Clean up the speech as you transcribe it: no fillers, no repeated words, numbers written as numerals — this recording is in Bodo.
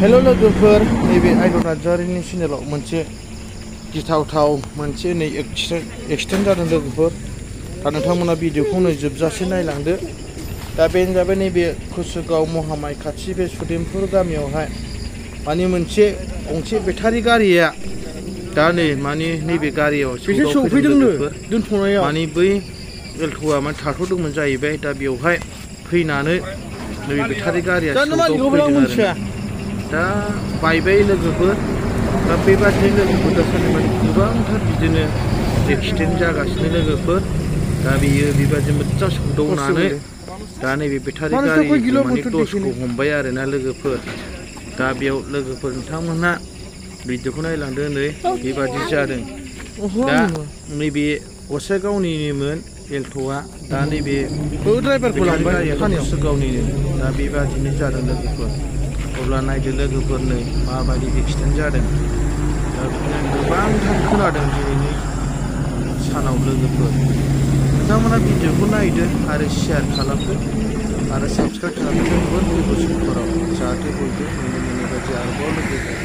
हेल' लोगोफोर नैबे आइदल नार्जारिनि चेनेलाव मोनसे गिथावथाव मोनसे नै एक्सिडेन्ट जादों लोगोफोर। दा नोंथांमोना भिडिअखौ नै जोबजासे नायलांदो। दा बेनो जाबाय नैबे कुसुगाव महामाय खाथि बे सुदेमपुर गामियावहाय माने मोनसे गंसे बेटारि गारिया दा नै माने नैबे गारियाव सौदावफैदों लोगोफोर। दोनथ'नायाव माने बै एल्ट'आ माने थाथ'दोंमोन जाहैबाय। दा बेवहाय फैनानै नैबे बेटारि गारिया सौदावफैदों आरोना। दा बायबाय लोगोफोर। दा बेबादिनो लोगोफोर दासान्दि माने गोबांथार बिदिनो एक्सिडेन्ट जागासिनो लोगोफोर। दा बेयो बेबादि मोजां सौदावनानै दा नैबे बेटारि गारिखौ माने दसखौ हमबाय आरोना लोगोफोर। दा बेयाव लोगोफोर नोंथांमोनहा भिडिअखौ नायलांदो नै बेबादि जादों। दा नैबे गसाइगावनिनोमोन एल्ट'आ। दा नैबे बेटारि गारिया कुसुगावनिनो। दा बेबादिनो जादों लोगोफोर। अब्ला नायदो लोगोफोर नै माबायदि एक्सिडेन्ट जादों। दा बिदिनो गोबांथार खोनादों दिनैनि सानाव लोगोफोर। नोंथांमोना भिडिअखौ नायदो आरो शेयार खालामदो आरो साबस्क्राइब खालामदो लोगोफोर फैगौ समफोराव जाहाथे बयबो नुनो मोननाय बायदि आरोबाव लोगोफोर।